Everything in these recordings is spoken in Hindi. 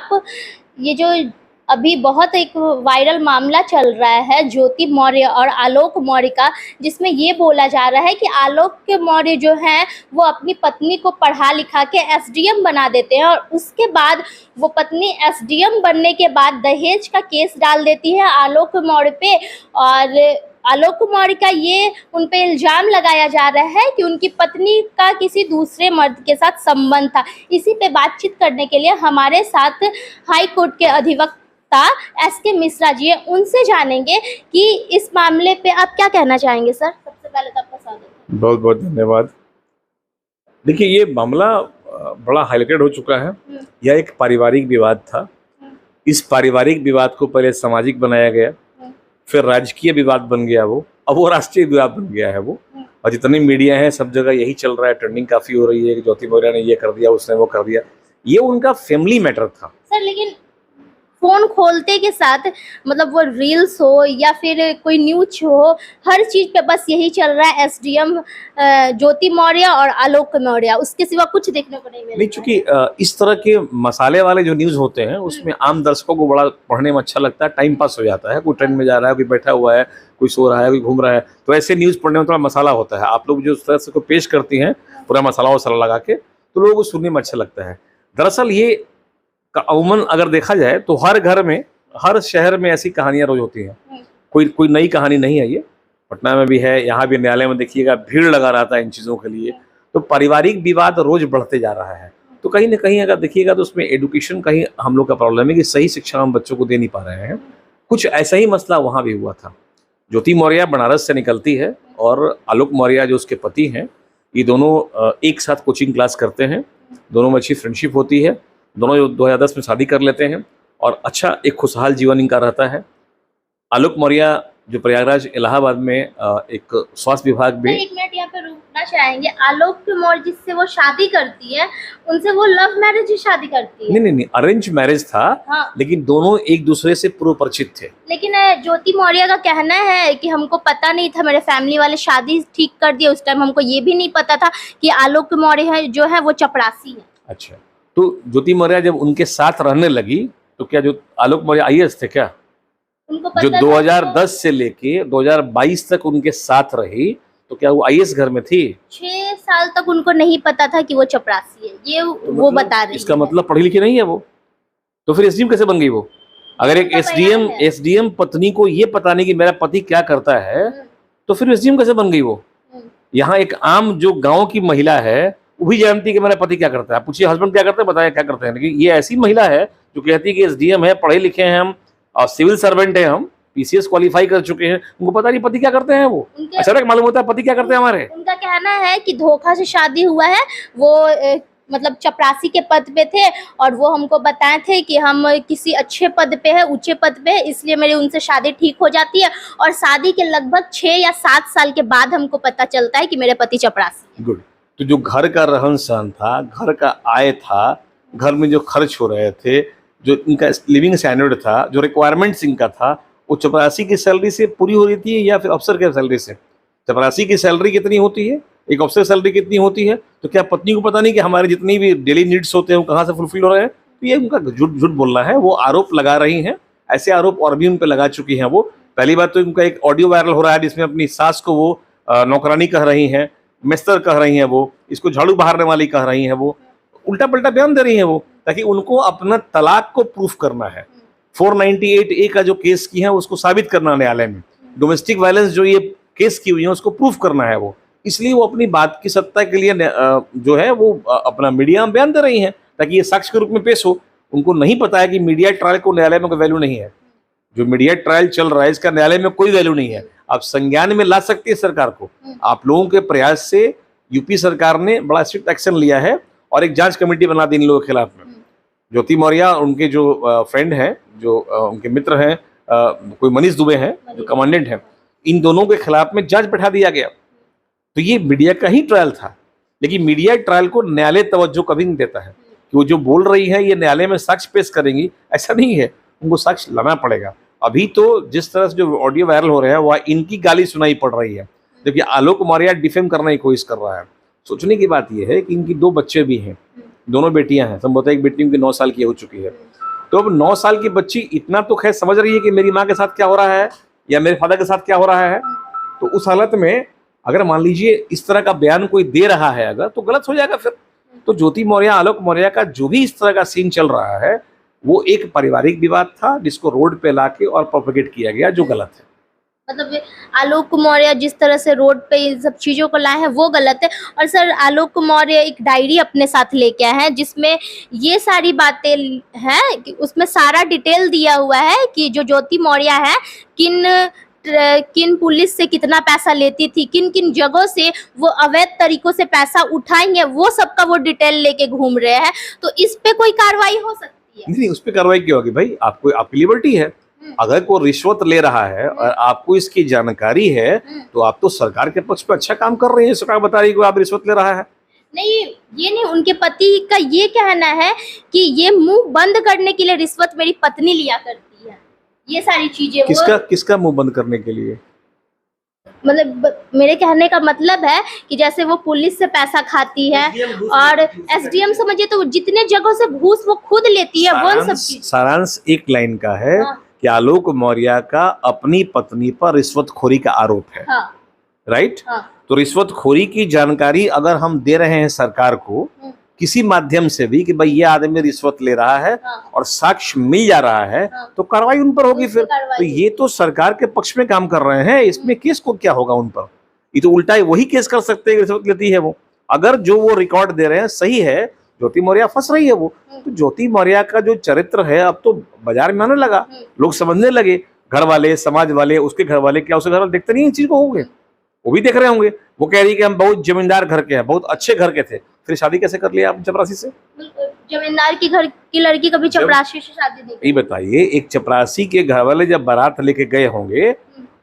आप ये जो अभी बहुत एक वायरल मामला चल रहा है ज्योति मौर्य और आलोक मौर्य का, जिसमें ये बोला जा रहा है कि आलोक मौर्य जो हैं वो अपनी पत्नी को पढ़ा लिखा के एसडीएम बना देते हैं और उसके बाद वो पत्नी एसडीएम बनने के बाद दहेज का केस डाल देती है आलोक मौर्य पे। और आलोक मौर्य का ये उन पे इल्ज़ाम लगाया जा रहा है कि उनकी पत्नी का किसी दूसरे मर्द के साथ संबंध था। इसी पे बातचीत करने के लिए हमारे साथ हाई कोर्ट के अधिवक्ता एसके मिश्रा जी है, उनसे जानेंगे कि इस मामले पे आप क्या कहना चाहेंगे। सर, सबसे पहले तो आपका स्वागत है। बहुत बहुत धन्यवाद। देखिए, ये मामला बड़ा हाईलाइटेड हो चुका है। यह एक पारिवारिक विवाद था। इस पारिवारिक विवाद को पहले सामाजिक बनाया गया, फिर राजकीय विवाद बन गया वो, अब वो राष्ट्रीय विवाद बन गया है वो। और जितनी मीडिया है सब जगह यही चल रहा है, ट्रेंडिंग काफ़ी हो रही है कि ज्योति मौर्य ने ये कर दिया, उसने वो कर दिया। ये उनका फैमिली मैटर था। सर, लेकिन फ़ोन खोलते के साथ मतलब वो रील्स हो या फिर कोई न्यूज हो, हर चीज़ पे बस यही चल रहा है एसडीएम ज्योति मौर्य और आलोक मौर्य, उसके सिवा कुछ देखने को नहीं मिल रहा। नहीं, चूंकि इस तरह के मसाले वाले जो न्यूज़ होते हैं उसमें आम दर्शकों को बड़ा पढ़ने में अच्छा लगता है, टाइम पास हो जाता है। कोई ट्रेन में जा रहा है, कोई बैठा हुआ है, कोई सो रहा है, कोई घूम रहा है, तो ऐसे न्यूज़ पढ़ने में थोड़ा मसाला होता है। आप लोग जो उस तरह से को पेश करती हैं पूरा मसाला वसाला लगा के, तो लोगों को सुनने में अच्छा लगता है। दरअसल ये अमूमन अगर देखा जाए तो हर घर में, हर शहर में ऐसी कहानियां रोज होती हैं। कोई नई कहानी नहीं है ये। पटना में भी है, यहाँ भी न्यायालय में देखिएगा भीड़ लगा रहता है इन चीज़ों के लिए। तो पारिवारिक विवाद रोज बढ़ते जा रहा है। तो कहीं ना कहीं अगर देखिएगा तो उसमें एडुकेशन का ही हम लोग का प्रॉब्लम है कि सही शिक्षा हम बच्चों को दे नहीं पा रहे हैं। कुछ ऐसा ही मसला वहाँ भी हुआ था। ज्योति मौर्य बनारस से निकलती है और आलोक मौर्य जो उसके पति हैं, ये दोनों एक साथ कोचिंग क्लास करते हैं। दोनों में अच्छी फ्रेंडशिप होती है। दोनों 2010 में शादी कर लेते हैं और अच्छा एक खुशहाल जीवन इनका रहता है। आलोक मौर्य जो प्रयागराज इलाहाबाद में एक स्वास्थ्य विभाग में। एक मिनट यहाँ पे रुकना चाहेंगे। आलोक मौर्य जिससे वो शादी करती है, उनसे वो लव मैरिज ही शादी करती है? नहीं, अरेंज मैरिज था। हाँ। लेकिन दोनों एक दूसरे से पूर्व परिचित थे। लेकिन ज्योति मौर्य का कहना है कि हमको पता नहीं था, मेरे फैमिली वाले शादी ठीक कर दिया, उस टाइम हमको ये भी नहीं पता था कि आलोक मौर्य है जो है वो चपरासी है। अच्छा, तो ज्योति मौर्य जब उनके साथ रहने लगी तो क्या जो आलोक मौर्य आईएएस थे क्या? उनको जो 2010 से लेके 2022 तक उनके साथ रही, तो क्या वो आईएएस घर में थी? 6 साल तक उनको नहीं पता था कि वो चपरासी है, ये तो वो बता रही है। इसका मतलब पढ़ी लिखी नहीं है वो। तो फिर एसडीएम कैसे बन गई वो? अगर एक एसडीएम पत्नी को ये पता नहीं कि मेरा पति क्या करता है, तो फिर एसडीएम कैसे बन गई वो? यहाँ एक आम जो गाँव की महिला है वो भी जानती है कि मेरा पति क्या करता है। पूछिए हस्बैंड क्या करते हैं, बताया क्या करते हैं। लेकिन ये ऐसी महिला है जो कहती है कि एसडीएम है, पढ़े लिखे हैं हम और सिविल सर्वेंट है, हम पीसीएस क्वालिफाई कर चुके हैं, उनको पता नहीं पति क्या करते हैं। वो अचानक मालूम होता है पति क्या करते हैं हमारे। उनका कहना है कि धोखा से शादी हुआ है, वो मतलब चपरासी के पद पे थे और वो हमको बताए थे कि हम किसी अच्छे पद पे है, ऊंचे पद पे है, इसलिए मेरी उनसे शादी ठीक हो जाती है। और शादी के लगभग 6 या 7 साल के बाद हमको पता चलता है कि मेरे पति चपरासी है। गुड। तो जो घर का रहन सहन था, घर का आय था, घर में जो खर्च हो रहे थे, जो इनका लिविंग स्टैंडर्ड था, जो रिक्वायरमेंट्स इनका था, वो चपरासी की सैलरी से पूरी हो रही थी या फिर अफसर के सैलरी से? चपरासी की सैलरी कितनी होती है, एक अफसर सैलरी कितनी होती है? तो क्या पत्नी को पता नहीं कि हमारे जितनी भी डेली नीड्स होते हैं वो कहाँ से फुलफिल हो रहे हैं? तो ये उनका झूठ बोलना है। वो आरोप लगा रही हैं, ऐसे आरोप और भी उन पर लगा चुकी हैं वो। पहली बात तो उनका एक ऑडियो वायरल हो रहा है जिसमें अपनी सास को वो नौकरानी कह रही हैं, मिस्टर कह रही हैं, वो इसको झाड़ू बहारने वाली कह रही हैं, वो उल्टा पल्टा बयान दे रही हैं वो, ताकि उनको अपना तलाक को प्रूफ करना है। 498A का जो केस की है उसको साबित करना न्यायालय में। डोमेस्टिक वायलेंस जो ये केस की हुई है उसको प्रूफ करना है वो। इसलिए वो अपनी बात की सत्ता के लिए जो है वो अपना मीडिया में बयान दे रही हैं ताकि ये साक्ष्य के रूप में पेश हो। उनको नहीं पता है कि मीडिया ट्रायल को न्यायालय में कोई वैल्यू नहीं है। जो मीडिया ट्रायल चल रहा है इसका न्यायालय में कोई वैल्यू नहीं है। आप संज्ञान में ला सकती है सरकार को। आप लोगों के प्रयास से यूपी सरकार ने बड़ा स्ट्रिक्ट एक्शन लिया है और एक जांच कमेटी बना दी इन लोगों के खिलाफ में। ज्योति मौर्य और उनके जो फ्रेंड हैं, जो उनके मित्र हैं, कोई मनीष दुबे हैं जो कमांडेंट हैं, इन दोनों के खिलाफ में जांच बैठा दिया गया। तो ये मीडिया का ही ट्रायल था, लेकिन मीडिया ट्रायल को न्यायालय तवज्जो कभी नहीं देता है कि वो जो बोल रही है ये न्यायालय में साक्ष्य पेश करेंगी, ऐसा नहीं है। उनको साक्ष्य लाना पड़ेगा। अभी तो जिस तरह से जो ऑडियो वायरल हो रहा है वह इनकी गाली सुनाई पड़ रही है, जबकि आलोक मौर्य डिफेम करने की कोशिश कर रहा है। सोचने की बात यह है कि इनकी 2 बच्चे भी हैं, दोनों बेटियां हैं, संभवतः एक बेटी उनकी 9 साल की हो चुकी है। तो अब 9 साल की बच्ची इतना तो खैर समझ रही है कि मेरी माँ के साथ क्या हो रहा है या मेरे फादर के साथ क्या हो रहा है। तो उस हालत में अगर मान लीजिए इस तरह का बयान कोई दे रहा है अगर, तो गलत हो जाएगा फिर। तो ज्योति मौर्य, आलोक मौर्य का जो भी इस तरह का सीन चल रहा है वो एक पारिवारिक विवाद था जिसको रोड पे लाके और प्रोपेगेट किया गया, जो गलत है। मतलब आलोक मौर्य जिस तरह से रोड पे इन सब चीजों को लाए हैं वो गलत है। और सर आलोक मौर्य एक डायरी अपने साथ लेके आए हैं जिसमें ये सारी बातें हैं कि उसमें सारा डिटेल दिया हुआ है कि जो ज्योति मौर्य है किन पुलिस से कितना पैसा लेती थी, किन किन जगहों से वो अवैध तरीकों से पैसा उठाएंगे, वो सबका वो डिटेल लेके घूम रहे हैं। तो इस पे कोई कार्रवाई हो सकती है? नहीं, उस पर कार्रवाई क्यों होगी भाई? आपको, आपकी लिबर्टी है। अगर कोई रिश्वत ले रहा है और आपको इसकी जानकारी है तो आप तो सरकार के पक्ष पे अच्छा काम कर रहे हैं। सरकार बता रही है कि आप रिश्वत ले रहा है। नहीं, ये नहीं, उनके पति का ये कहना है कि ये मुंह बंद करने के लिए रिश्वत मेरी पत्नी लिया करती है। ये सारी चीजें किसका मुंह बंद करने के लिए? मतलब मेरे कहने का मतलब है कि जैसे वो पुलिस से पैसा खाती है और एसडीएम समझिए तो जितने जगहों से घूस वो खुद लेती है, वो सब चीज। सारांश एक लाइन का है कि आलोक मौर्य का अपनी पत्नी पर रिश्वतखोरी का आरोप है। राइट। तो रिश्वतखोरी की जानकारी अगर हम दे रहे हैं सरकार को किसी माध्यम से भी कि भाई ये आदमी रिश्वत ले रहा है और साक्ष्य मिल जा रहा है, तो कार्रवाई उन पर होगी फिर। तो ये तो सरकार के पक्ष में काम कर रहे हैं, इसमें केस को क्या होगा उन पर? ये तो उल्टा वही केस कर सकते हैं रिश्वत लेती है वो। अगर जो वो रिकॉर्ड दे रहे हैं सही है, ज्योति मौर्य फंस रही है वो, तो ज्योति मौर्य का जो चरित्र है अब तो बाजार में आने लगा, लोग समझने लगे। घर वाले, समाज वाले, उसके घर वाले, क्या उसके घर वाले देखते नहीं इन चीज को होंगे? वो भी देख रहे होंगे। वो कह रही है कि हम बहुत जमींदार घर के हैं, बहुत अच्छे घर के थे, फिर शादी कैसे कर लिया आप चपरासी से? जमींदार की घर की लड़की कभी चपरासी से शादी नहीं। ये बताइए, एक चपरासी के घर वाले जब बारात लेके गए होंगे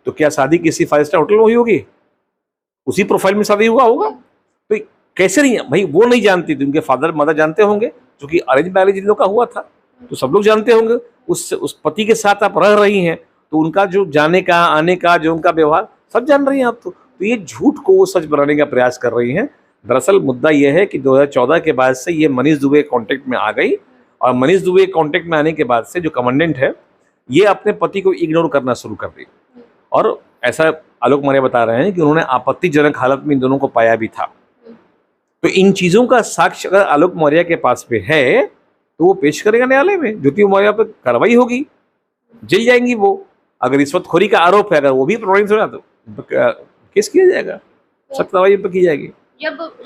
तो क्या शादी किसी 5 स्टार होटल में हुई होगी? उसी प्रोफाइल में शादी हुआ होगा। तो कैसे नहीं भाई? वो नहीं जानती थी, उनके फादर मदर जानते होंगे, क्योंकि अरेंज मैरिज इन लोग का हुआ था, तो सब लोग जानते होंगे। उस पति के साथ आप रह रही हैं तो उनका जो जाने का, आने का, जो उनका व्यवहार सब जान रही हैं आप। तो ये झूठ को वो सच बनाने का प्रयास कर रही हैं। दरअसल मुद्दा यह है कि 2014 के बाद से ये मनीष दुबे कांटेक्ट में आ गई, और मनीष दुबे कांटेक्ट में आने के बाद से जो कमांडेंट है ये अपने पति को इग्नोर करना शुरू कर दी। और ऐसा आलोक मौर्य बता रहे हैं कि उन्होंने आपत्तिजनक हालत में इन दोनों को पाया भी था। तो इन चीजों का साक्ष्य अगर आलोक मौर्य के पास पे है तो वो पेश करेगा न्यायालय में, ज्योति मौर्य पर कार्रवाई होगी, जेल जाएंगी वो। अगर रिश्वतखोरी का आरोप है, अगर वो भी प्रमाणित हो जाता तो केस किया जाएगा, सख्त कार्रवाई पर की जाएगी।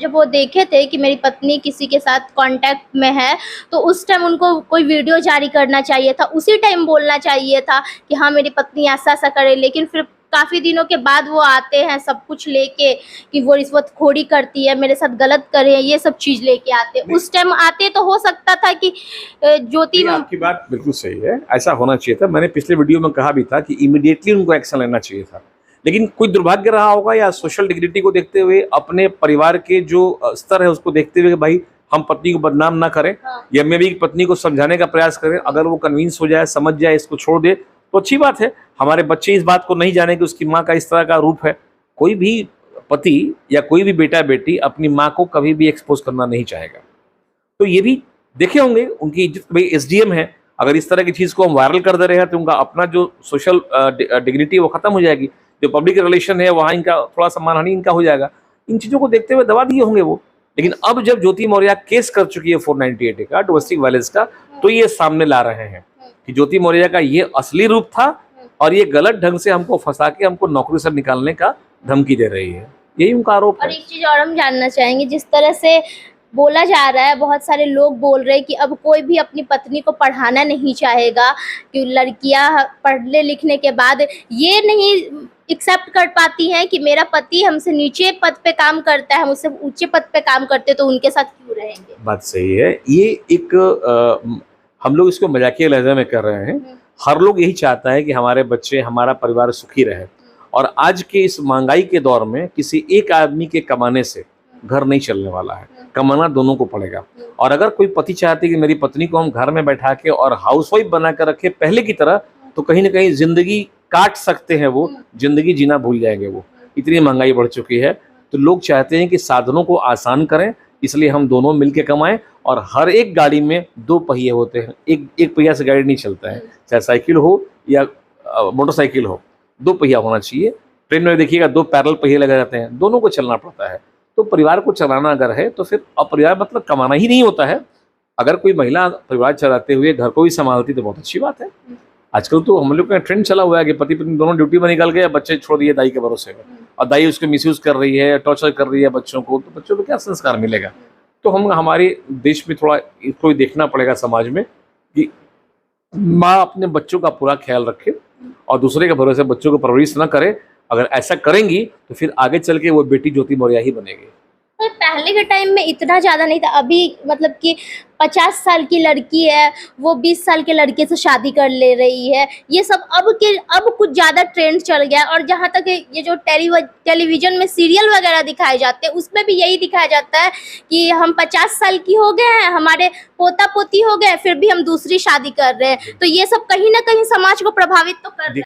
जब वो देखे थे कि मेरी पत्नी किसी के साथ कांटेक्ट में है, तो उस टाइम उनको कोई वीडियो जारी करना चाहिए था, उसी टाइम बोलना चाहिए था कि हाँ मेरी पत्नी ऐसा ऐसा करे। लेकिन फिर काफी दिनों के बाद वो आते हैं सब कुछ लेके कि वो रिश्वतखोरी करती है, मेरे साथ गलत करे, ये सब चीज लेके आते। उस टाइम आते तो हो सकता था कि ज्योति। आपकी बात बिल्कुल सही है, ऐसा होना चाहिए था। मैंने पिछले वीडियो में कहा भी था कि इमीडिएटली उनको एक्शन लेना चाहिए था, लेकिन कोई दुर्भाग्य रहा होगा या सोशल डिग्निटी को देखते हुए, अपने परिवार के जो स्तर है उसको देखते हुए कि भाई हम पत्नी को बदनाम ना करें, या मैं भी पत्नी को समझाने का प्रयास करें। अगर वो कन्विंस हो जाए, समझ जाए, इसको छोड़ दे तो अच्छी बात है। हमारे बच्चे इस बात को नहीं जाने कि उसकी माँ का इस तरह का रूप है। कोई भी पति या कोई भी बेटा बेटी अपनी माँ को कभी भी एक्सपोज करना नहीं चाहेगा। तो ये भी देखे होंगे, उनकी इज्जत, भाई एसडीएम है, अगर इस तरह की चीज को हम वायरल कर दे रहे हैं तो उनका अपना जो सोशल डिग्निटी वो खत्म हो जाएगी। जो पब्लिक रिलेशन है वहाँ इनका थोड़ा सा मानहानि इनका हो जाएगा। इन चीजों को देखते हुए दबा दिए होंगे वो। लेकिन अब जब ज्योति मौर्य केस कर चुकी है 498 का, डोमेस्टिक वायलेंस का, तो ये सामने ला रहे हैं कि ज्योति मौर्य का ये असली रूप था और ये गलत ढंग से हमको फंसा के हमको नौकरी से निकालने का धमकी दे रही है। यही उनका आरोप है। और एक चीज और हम जानना चाहेंगे, जिस तरह से बोला जा रहा है, बहुत सारे लोग बोल रहे हैं कि अब कोई भी अपनी पत्नी को पढ़ाना नहीं चाहेगा, कि लड़कियां पढ़ने लिखने के बाद ये नहीं एक्सेप्ट कर पाती हैं कि मेरा पति हमसे नीचे पद पे काम करता है, हम उससे ऊंचे पद पे काम करते, तो उनके साथ क्यों रहेंगे? बात सही है। ये एक हम लोग इसको मजाकिया लहजा में कर रहे हैं। हर लोग यही चाहता है कि हमारे बच्चे, हमारा परिवार सुखी रहे। और आज के इस महंगाई के दौर में किसी एक आदमी के कमाने से घर नहीं चलने वाला है, कमाना दोनों को पड़ेगा। और अगर कोई पति चाहते कि मेरी पत्नी को हम घर में बैठा के और हाउसवाइफ बना कर रखे पहले की तरह, तो कहीं ना कहीं जिंदगी काट सकते हैं, वो जिंदगी जीना भूल जाएंगे। वो इतनी महंगाई बढ़ चुकी है, तो लोग चाहते हैं कि साधनों को आसान करें, इसलिए हम दोनों मिलकर कमाएं और हर एक गाड़ी में 2 पहिए होते हैं, एक पहिया से गाड़ी नहीं चलता है, चाहे साइकिल हो या मोटरसाइकिल हो, 2 पहिया होना चाहिए। ट्रेन में देखिएगा 2 पैरेलल पहिए लगे रहते हैं, दोनों को चलना पड़ता है। तो परिवार को चलाना अगर है तो फिर अब परिवार मतलब कमाना ही नहीं होता है। अगर कोई महिला परिवार चलाते हुए घर को भी संभालती तो बहुत अच्छी बात है। आजकल तो हम लोग का ट्रेंड चला हुआ है कि पति पत्नी दोनों ड्यूटी में निकल गए, बच्चे छोड़ दिए दाई के भरोसे में, और दाई उसको मिसयूज कर रही है, टॉर्चर कर रही है बच्चों को, तो बच्चों को क्या संस्कार मिलेगा। तो हम हमारे देश में थोड़ा इसको देखना पड़ेगा समाज में कि माँ अपने बच्चों का पूरा ख्याल रखे और दूसरे के भरोसे बच्चों को परवरिश न करे। अगर ऐसा करेंगी तो फिर आगे चल के वो बेटी ज्योति मौर्य ही बनेगी। पर पहले के टाइम में इतना ज़्यादा नहीं था। अभी मतलब कि 50 साल की लड़की है, वो 20 साल के लड़के से शादी कर ले रही है। ये सब अब कुछ ज़्यादा ट्रेंड चल गया है। और जहाँ तक ये जो टेलीविज़न में सीरियल वगैरह दिखाए जाते हैं, उसमें भी यही दिखाया जाता है कि हम 50 साल की हो गए हैं, हमारे पोता पोती हो गए, फिर भी हम दूसरी शादी कर रहे हैं। तो ये सब कहीं ना कहीं समाज को प्रभावित तो कर रहा है।